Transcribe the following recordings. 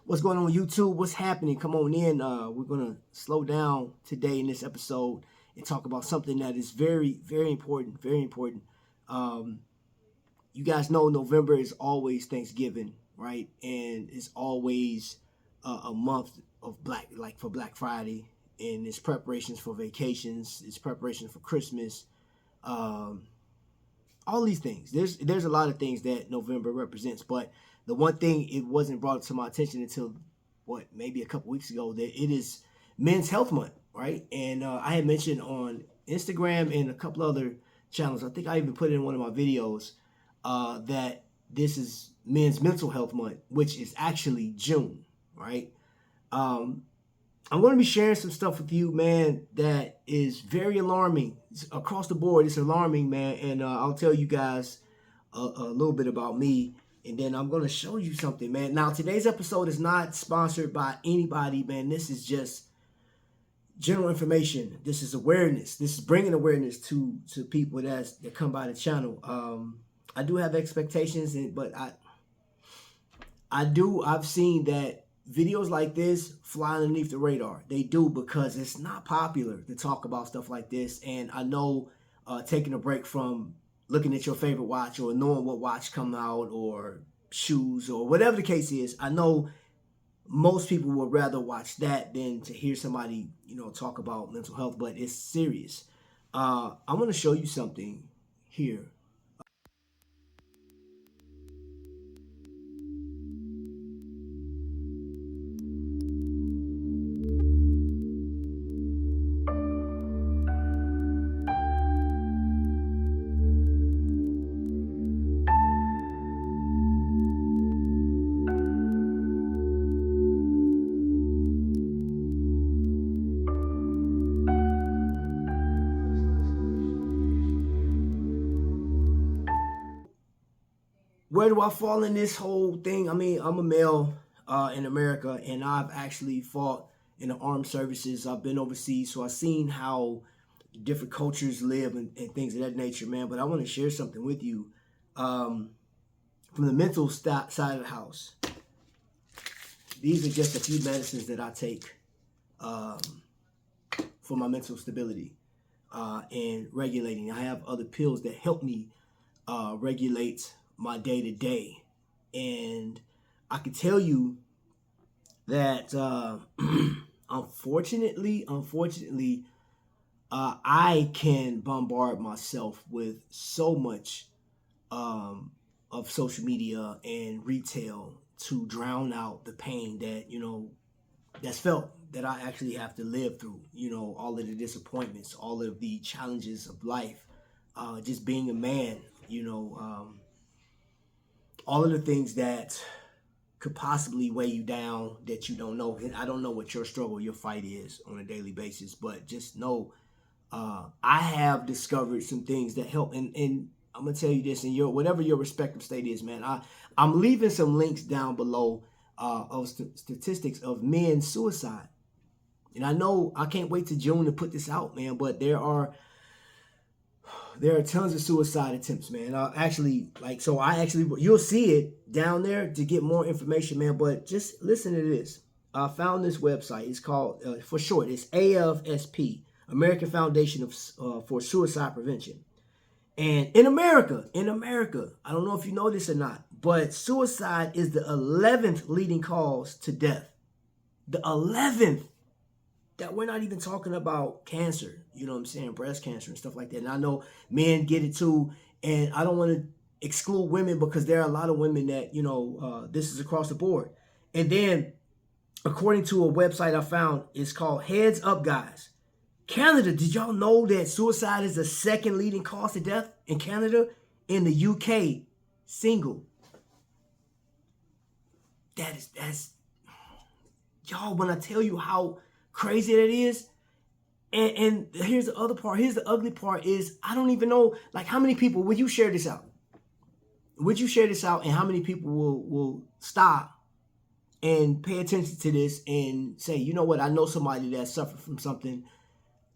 What's going on YouTube? What's happening? Come on in. We're going to slow down today in this episode and talk about something that is very, very important. Very important. Um, you guys know November is always Thanksgiving, right? And it's always a month of like for Black Friday. And it's preparations for vacations. It's preparations for Christmas. Um, all these things. There's a lot of things that November represents, but the one thing it wasn't brought to my attention until maybe a couple weeks ago that it is Men's Health Month, right? And I had mentioned on Instagram and a couple other channels. I think I even put it in one of my videos that this is Men's Mental Health Month, which is actually June, right? Um, I'm going to be sharing some stuff with you, man, that is very alarming. It's across the board. It's alarming, man. And I'll tell you guys a little bit about me. And then I'm going to show you something, man. Now, today's episode is not sponsored by anybody, man. This is just general information. This is awareness. This is bringing awareness to people that come by the channel. I do have expectations, but I've seen that videos like this fly underneath the radar. They do because it's not popular to talk about stuff like this. And I know taking a break from looking at your favorite watch or knowing what watch come out or shoes or whatever the case is, I know most people would rather watch that than to hear somebody, talk about mental health, but it's serious. I'm going to show you something here. Where do I fall in this whole thing? I mean, I'm a male in America, and I've actually fought in the armed services. I've been overseas, so I've seen how different cultures live and things of that nature, man. But I want to share something with you from the mental side of the house. These are just a few medicines that I take for my mental stability and regulating. I have other pills that help me regulate my day to day, and I can tell you that unfortunately, I can bombard myself with so much of social media and retail to drown out the pain that that's felt, that I actually have to live through. All of the disappointments, all of the challenges of life, just being a man. All of the things that could possibly weigh you down that you don't know. And I don't know what your struggle, your fight is on a daily basis, but just know I have discovered some things that help. And I'm going to tell you this, in whatever your respective state is, man, I'm leaving some links down below of statistics of men's suicide. And I know I can't wait to June to put this out, man, but there are tons of suicide attempts, man. You'll see it down there to get more information, man. But just listen to this. I found this website. It's called, for short, it's AFSP, American Foundation for Suicide Prevention. And in America, I don't know if you know this or not, but suicide is the 11th leading cause to death. The 11th. That we're not even talking about cancer, you know what I'm saying, breast cancer and stuff like that. And I know men get it too, and I don't want to exclude women because there are a lot of women that, this is across the board. And then, according to a website I found, it's called Heads Up Guys. Canada, did y'all know that suicide is the second leading cause to death in Canada? In the UK, single. That's y'all, when I tell you how crazy that is. And here's the other part. Here's the ugly part is I don't even know, like, how many people would you share this out? Would you share this out, and how many people will stop and pay attention to this and say, you know what, I know somebody that suffered from something.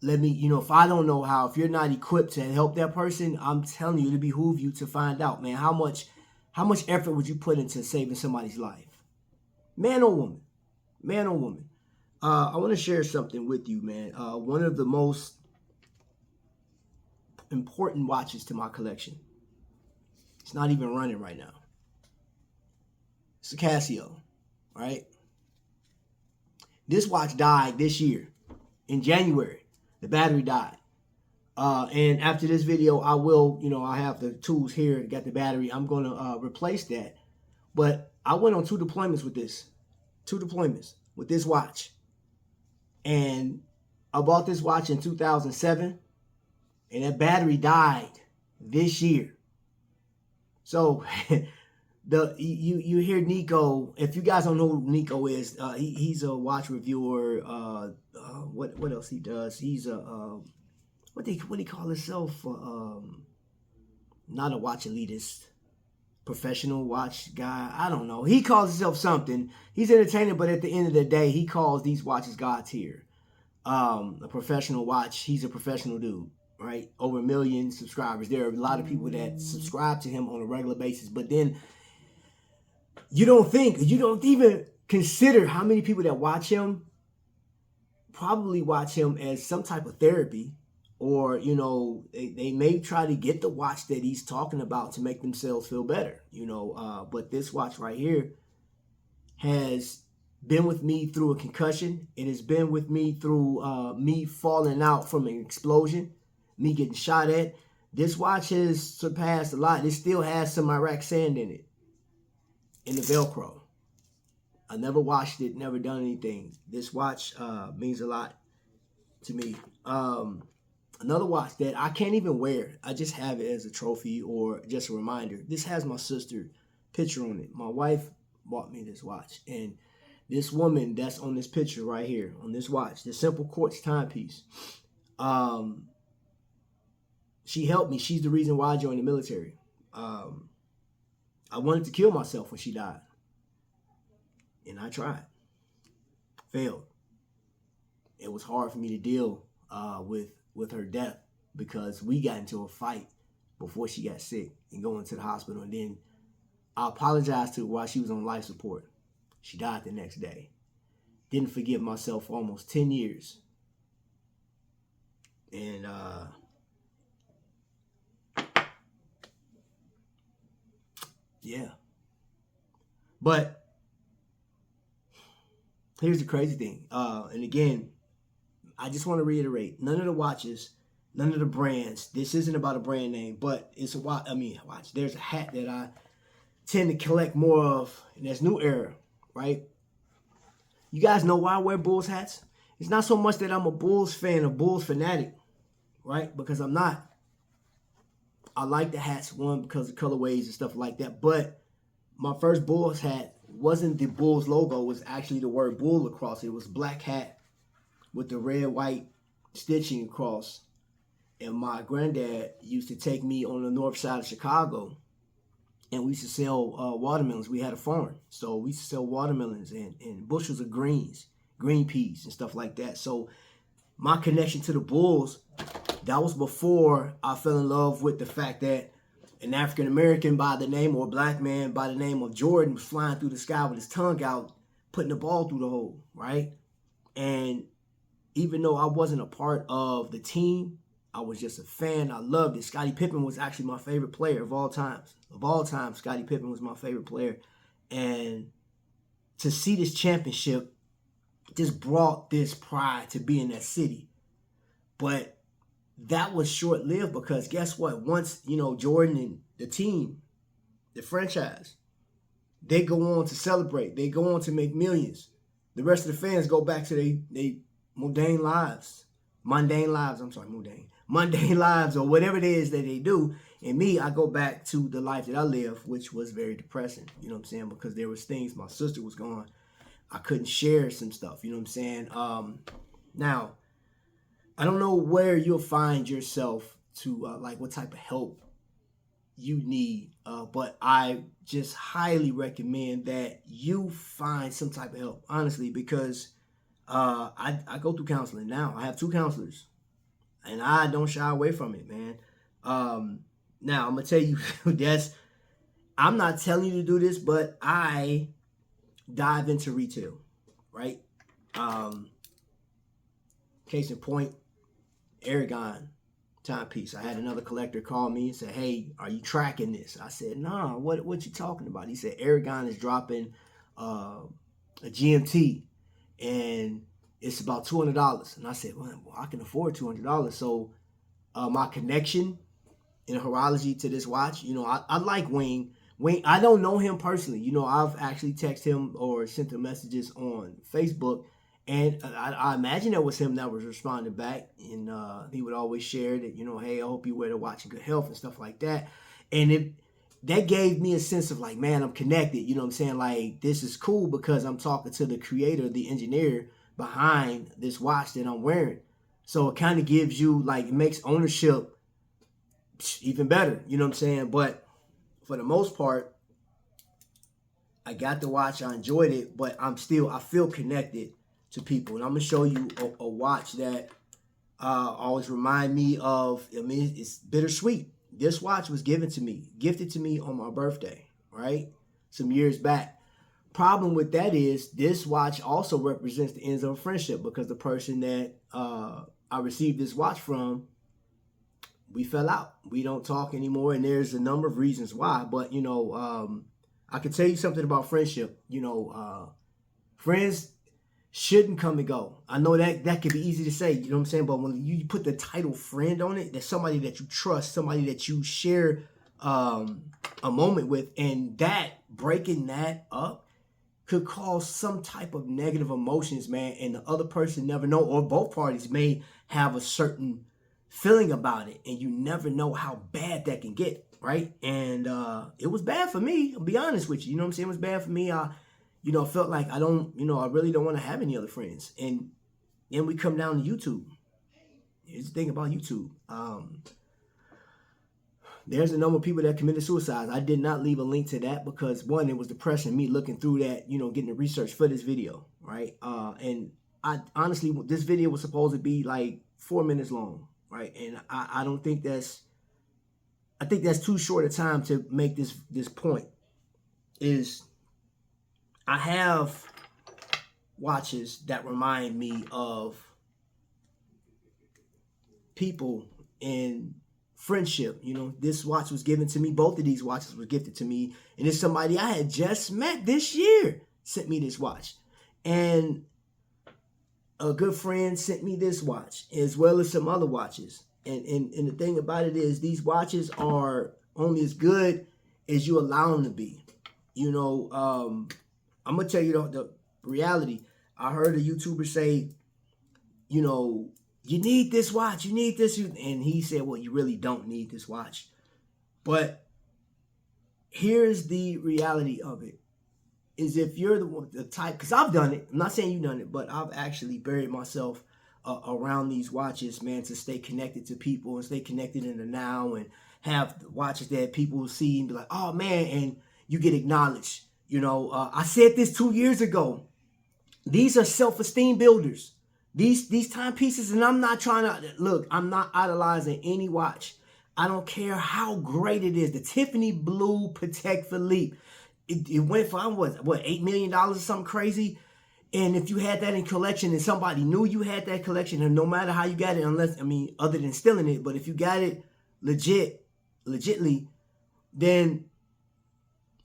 Let me, if I don't know how, if you're not equipped to help that person, I'm telling you, it behoove you to find out, man, how much effort would you put into saving somebody's life? man or woman, man or woman. I want to share something with you, man. One of the most important watches to my collection. It's not even running right now. It's a Casio, right? This watch died this year in January. The battery died. And after this video, I will, I have the tools here, got the battery. I'm going to replace that. But I went on 2 deployments with this. 2 deployments with this watch. And I bought this watch in 2007. And that battery died this year. So you hear Nico. If you guys don't know who Nico is, he's a watch reviewer. What else he does? He's a what do he call himself? Not a watch elitist, professional watch guy. I don't know. He calls himself something. He's entertaining, but at the end of the day, he calls these watches God tier. A professional watch. He's a professional dude, right? Over 1 million subscribers. There are a lot of people that subscribe to him on a regular basis, but then you don't even consider how many people that watch him probably watch him as some type of therapy, or they may try to get the watch that he's talking about to make themselves feel better, but this watch right here has been with me through a concussion. It has been with me through me falling out from an explosion, me getting shot at. This watch has surpassed a lot. It still has some Iraq sand in it, in the Velcro. I never washed it, never done anything. This watch means a lot to me. Another watch that I can't even wear. I just have it as a trophy or just a reminder. This has my sister picture on it. My wife bought me this watch. And this woman that's on this picture right here, on this watch, the Simple Quartz timepiece, she helped me. She's the reason why I joined the military. I wanted to kill myself when she died. And I tried. Failed. It was hard for me to deal with her death because we got into a fight before she got sick and going to the hospital. And then I apologized to her while she was on life support. She died the next day. Didn't forgive myself for almost 10 years. And yeah. But here's the crazy thing. And again, I just want to reiterate, none of the watches, none of the brands, this isn't about a brand name, but it's a watch. Watch. There's a hat that I tend to collect more of in this new era, right? You guys know why I wear Bulls hats? It's not so much that I'm a Bulls fan, a Bulls fanatic, right? Because I'm not. I like the hats, one, because of colorways and stuff like that. But my first Bulls hat wasn't the Bulls logo. It was actually the word Bull across it. It was a black hat with the red, white stitching across. And my granddad used to take me on the north side of Chicago. And we used to sell watermelons. We had a farm. So we used to sell watermelons and bushels of greens, green peas and stuff like that. So my connection to the Bulls, that was before I fell in love with the fact that an African American by the name, or a black man by the name of Jordan, was flying through the sky with his tongue out, putting the ball through the hole, right? And even though I wasn't a part of the team, I was just a fan. I loved it. Scottie Pippen was actually my favorite player of all times. Of all time, Scottie Pippen was my favorite player. And to see this championship just brought this pride to be in that city. But that was short-lived because guess what? Once, Jordan and the team, the franchise, they go on to celebrate. They go on to make millions. The rest of the fans go back to their mundane lives, or whatever it is that they do. And me, I go back to the life that I lived, which was very depressing, you know what I'm saying? Because there was things, my sister was gone. I couldn't share some stuff, you know what I'm saying? Now, I don't know where you'll find yourself to, what type of help you need, but I just highly recommend that you find some type of help, honestly, because I go through counseling now. I have 2 counselors, and I don't shy away from it, man. Now, I'm going to tell you, I'm not telling you to do this, but I dive into retail, right? Case in point, Aragon timepiece. I had another collector call me and say, "Hey, are you tracking this?" I said, "Nah, what you talking about?" He said, "Aragon is dropping a GMT and it's about $200." And I said, "Well, I can afford $200." So my connection in horology to this watch, I like Wayne. Wayne, I don't know him personally. I've actually texted him or sent him messages on Facebook, and I imagine it was him that was responding back, and he would always share that, hey, I hope you wear the watch in good health and stuff like that. And that gave me a sense of like, man, I'm connected. You know what I'm saying? Like, this is cool because I'm talking to the creator, the engineer behind this watch that I'm wearing. So it kind of gives you, like, it makes ownership even better. You know what I'm saying? But for the most part, I got the watch, I enjoyed it, but I feel connected to people. And I'm gonna show you a watch that always remind me of, it's bittersweet. This watch was gifted to me on my birthday, right? Some years back. Problem with that is this watch also represents the ends of a friendship, because the person that I received this watch from, we fell out. We don't talk anymore, and there's a number of reasons why. But I can tell you something about friendship. Friends shouldn't come and go. I know that can be easy to say, you know what I'm saying? But when you put the title friend on it, that's somebody that you trust, somebody that you share a moment with, and that breaking that up could cause some type of negative emotions, man, and the other person never know, or both parties may have a certain feeling about it, and you never know how bad that can get, right? And it was bad for me, I'll be honest with you. You know what I'm saying? It was bad for me. I felt like I really don't want to have any other friends. And then we come down to YouTube. Here's the thing about YouTube. There's a number of people that committed suicide. I did not leave a link to that because, one, it was depressing me looking through that, getting the research for this video, right? And I honestly, this video was supposed to be like 4 minutes long, right? And I don't think I think that's too short a time to make this point. Is I have watches that remind me of people in friendship. This watch was given to me. Both of these watches were gifted to me. And it's somebody I had just met this year sent me this watch. And a good friend sent me this watch, as well as some other watches. And the thing about it is, these watches are only as good as you allow them to be. I'm going to tell you the reality. I heard a YouTuber say, you need this watch, you need this. And he said, well, you really don't need this watch. But here's the reality of it. Is if you're the type, because I've done it. I'm not saying you've done it, but I've actually buried myself around these watches, man, to stay connected to people and stay connected in the now, and have watches that people will see and be like, oh, man, and you get acknowledged. I said this 2 years ago. These are self-esteem builders. These timepieces, and I'm not trying to, look, I'm not idolizing any watch. I don't care how great it is. The Tiffany Blue Patek Philippe, it went for, what, $8 million or something crazy? And if you had that in collection and somebody knew you had that collection, and no matter how you got it, other than stealing it, but if you got it legitly, then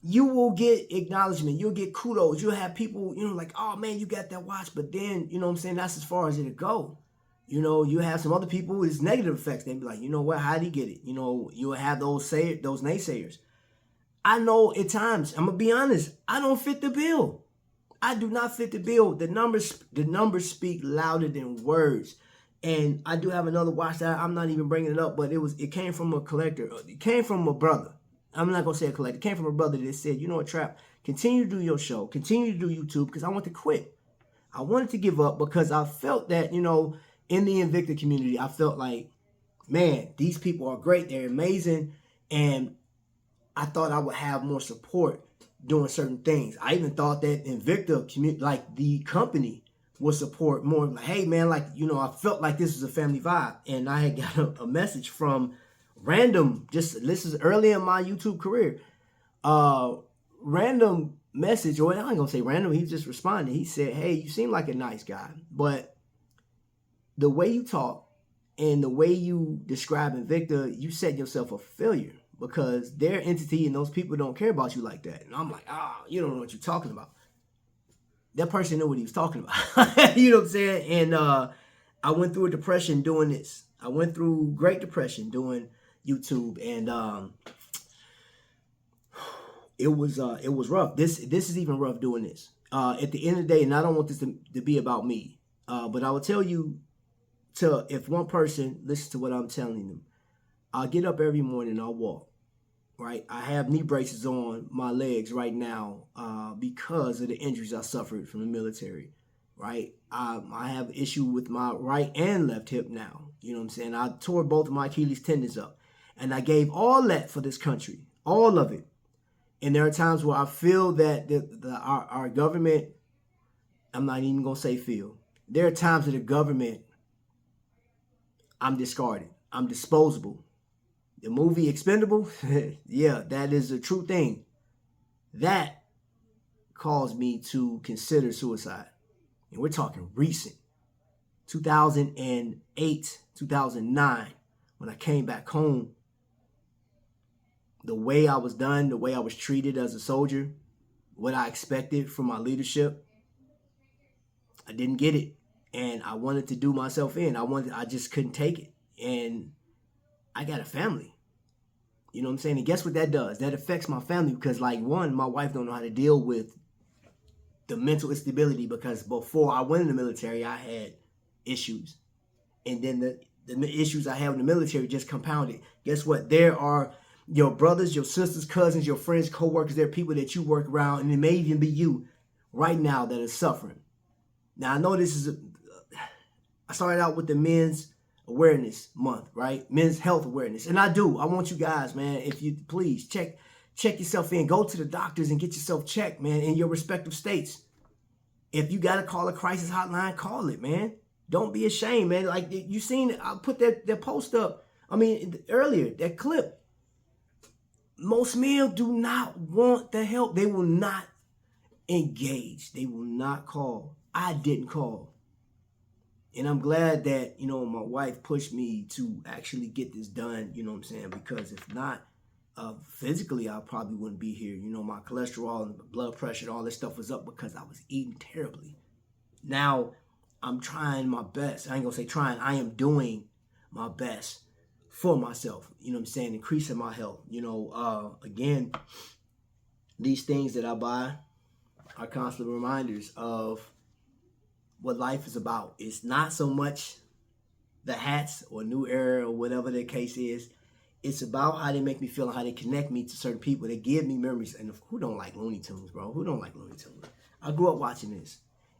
you will get acknowledgement. You'll get kudos. You'll have people, like, oh, man, you got that watch. But then, you know what I'm saying, that's as far as it'll go. You have some other people with negative effects. They'll be like, you know what, how'd he get it? You'll have those naysayers. I know at times, I'm going to be honest, I don't fit the bill. I do not fit the bill. The numbers speak louder than words. And I do have another watch that I'm not even bringing it up, but it came from a collector. It came from a brother. I'm not going to say a collector. It came from a brother that said, you know what, Trap, continue to do your show. Continue to do YouTube, because I want to quit. I wanted to give up because I felt that, in the Invicta community, I felt like, man, these people are great. They're amazing. And I thought I would have more support doing certain things. I even thought that Invicta community, like the company, would support more. Like, hey, man, like, I felt like this was a family vibe. And I had got a message from random, this is early in my YouTube career, random message, or I ain't gonna say random, he just responded. He said, "Hey, you seem like a nice guy, but the way you talk and the way you describe Invicta, you set yourself a failure because their entity and those people don't care about you like that." And I'm like, you don't know what you're talking about. That person knew what he was talking about. You know what I'm saying? And I went through a depression doing this. I went through Great Depression doing YouTube, and it was rough. This is even rough doing this. At the end of the day, and I don't want this to be about me, but I will tell you, if one person listens to what I'm telling them, I'll get up every morning, I'll walk. Right, I have knee braces on my legs right now because of the injuries I suffered from the military. Right, I have issue with my right and left hip now. You know what I'm saying? I tore both of my Achilles tendons up, and I gave all that for this country, all of it. And there are times where I feel that our government, I'm not even gonna say feel. There are times that the government, I'm discarded, I'm disposable. The movie Expendable, yeah, that is a true thing. That caused me to consider suicide. And we're talking recent. 2008, 2009, when I came back home, the way I was done, the way I was treated as a soldier, what I expected from my leadership, I didn't get it. And I wanted to do myself in. I just couldn't take it. And I got a family. You know what I'm saying? And guess what that does? That affects my family because, like, one, my wife don't know how to deal with the mental instability because before I went in the military, I had issues. And then the issues I have in the military just compounded. Guess what? There are your brothers, your sisters, cousins, your friends, co-workers. There are people that you work around, and it may even be you right now that is suffering. Now, I know this is I started out with the Men's Awareness Month, right? Men's Health Awareness. And I want you guys, man, if you please check yourself in. Go to the doctors and get yourself checked, man, in your respective states. If you got to call a crisis hotline, call it, man. Don't be ashamed, man. Like, you seen it. I put that post up, earlier, that clip. Most men do not want the help. They will not engage. They will not call. I didn't call. And I'm glad that, my wife pushed me to actually get this done, you know what I'm saying? Because if not, physically, I probably wouldn't be here. My cholesterol and blood pressure and all this stuff was up because I was eating terribly. Now, I'm trying my best. I ain't gonna say trying. I am doing my best for myself, you know what I'm saying? Increasing my health. Again, these things that I buy are constant reminders of what life is about. It's not so much the hats or New Era or whatever the case is. It's about how they make me feel and how they connect me to certain people. They give me memories. And who don't like Looney Tunes, bro? Who don't like Looney Tunes? I grew up watching this.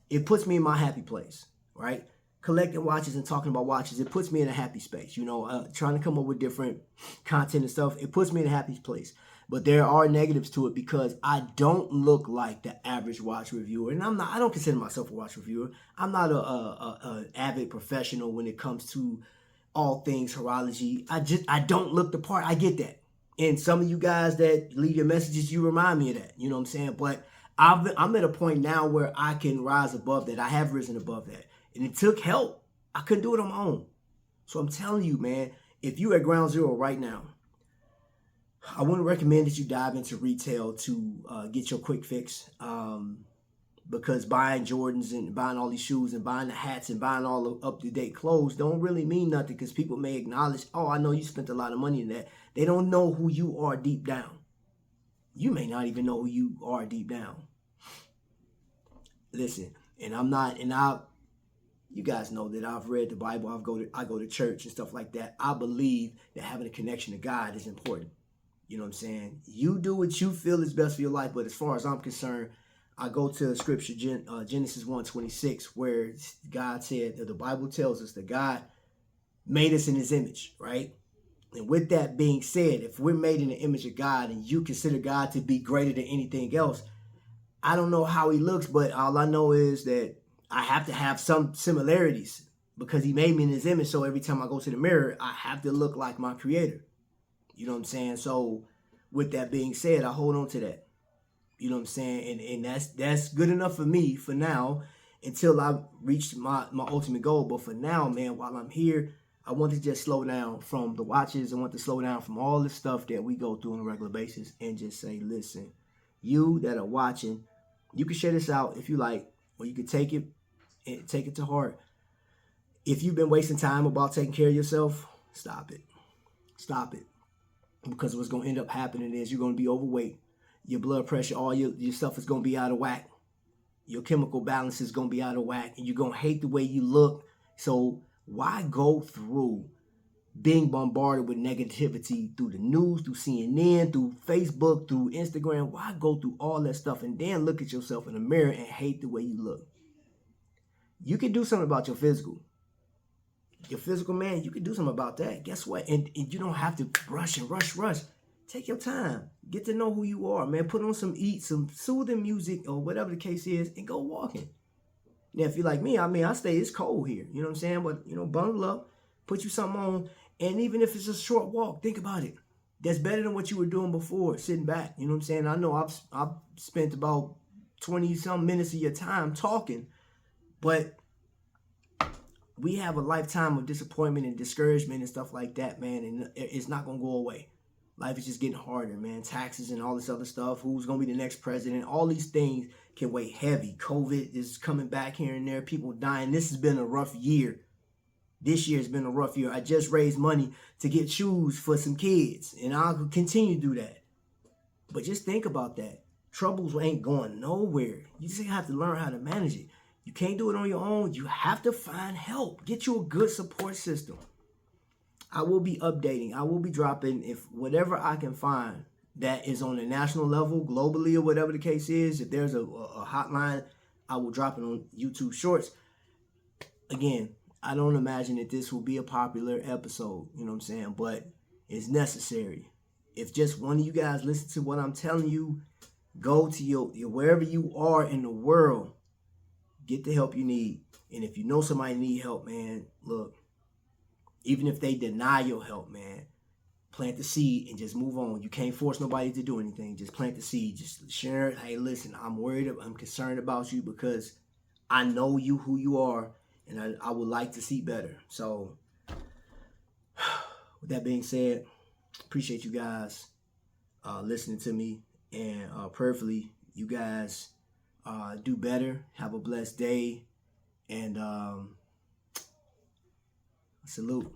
It puts me in my happy place, right? Collecting watches and talking about watches, it puts me in a happy space. Trying to come up with different content and stuff, it puts me in a happy place. But there are negatives to it because I don't look like the average watch reviewer, and I don't consider myself a watch reviewer. I'm not a avid professional when it comes to all things horology. I don't look the part. I get that, and some of you guys that leave your messages, you remind me of that. You know what I'm saying? But I'm at a point now where I can rise above that. I have risen above that, and it took help. I couldn't do it on my own. So I'm telling you, man, if you're at ground zero right now, I wouldn't recommend that you dive into retail to get your quick fix because buying Jordans and buying all these shoes and buying the hats and buying all the up-to-date clothes don't really mean nothing because people may acknowledge, oh, I know you spent a lot of money in that. They don't know who you are deep down. You may not even know who you are deep down. Listen, you guys know that I've read the Bible. I go to church and stuff like that. I believe that having a connection to God is important. You know what I'm saying? You do what you feel is best for your life, but as far as I'm concerned, I go to scripture, Genesis 1:26, where God said, that the Bible tells us that God made us in his image, right? And with that being said, if we're made in the image of God and you consider God to be greater than anything else, I don't know how he looks, but all I know is that I have to have some similarities because he made me in his image. So every time I go to the mirror, I have to look like my creator. You know what I'm saying? So with that being said, I hold on to that. You know what I'm saying? And that's good enough for me for now until I reach my ultimate goal. But for now, man, while I'm here, I want to just slow down from the watches. I want to slow down from all the stuff that we go through on a regular basis and just say, listen, you that are watching, you can share this out if you like, or you can take it and take it to heart. If you've been wasting time about taking care of yourself, stop it. Stop it. Because what's going to end up happening is you're going to be overweight. Your blood pressure, all your stuff is going to be out of whack. Your chemical balance is going to be out of whack. And you're going to hate the way you look. So why go through being bombarded with negativity through the news, through CNN, through Facebook, through Instagram? Why go through all that stuff and then look at yourself in the mirror and hate the way you look? You can do something about your physical. Your physical, man, you can do something about that. Guess what? And you don't have to rush and rush. Take your time. Get to know who you are, man. Put on some soothing music or whatever the case is and go walking. Now, if you're like me, I stay, it's cold here. You know what I'm saying? But, bundle up, put you something on. And even if it's a short walk, think about it. That's better than what you were doing before, sitting back. You know what I'm saying? I know I've spent about 20-some minutes of your time talking, but we have a lifetime of disappointment and discouragement and stuff like that, man, and it's not going to go away. Life is just getting harder, man. Taxes and all this other stuff. Who's going to be the next president? All these things can weigh heavy. COVID is coming back here and there. People dying. This has been a rough year. This year has been a rough year. I just raised money to get shoes for some kids, and I'll continue to do that. But just think about that. Troubles ain't going nowhere. You just have to learn how to manage it. You can't do it on your own. You have to find help. Get you a good support system. I will be updating. I will be dropping if whatever I can find that is on the national level, globally, or whatever the case is. If there's a hotline, I will drop it on YouTube Shorts. Again, I don't imagine that this will be a popular episode, you know what I'm saying? But it's necessary. If just one of you guys listen to what I'm telling you, go to your wherever you are in the world, get the help you need. And if you know somebody need help, man, look, even if they deny your help, man, plant the seed and just move on. You can't force nobody to do anything. Just plant the seed. Just share it. Hey, listen, I'm concerned about you because I know you, who you are, and I would like to see better. So, with that being said, appreciate you guys listening to me, and prayerfully, you guys do better. Have a blessed day, and salute.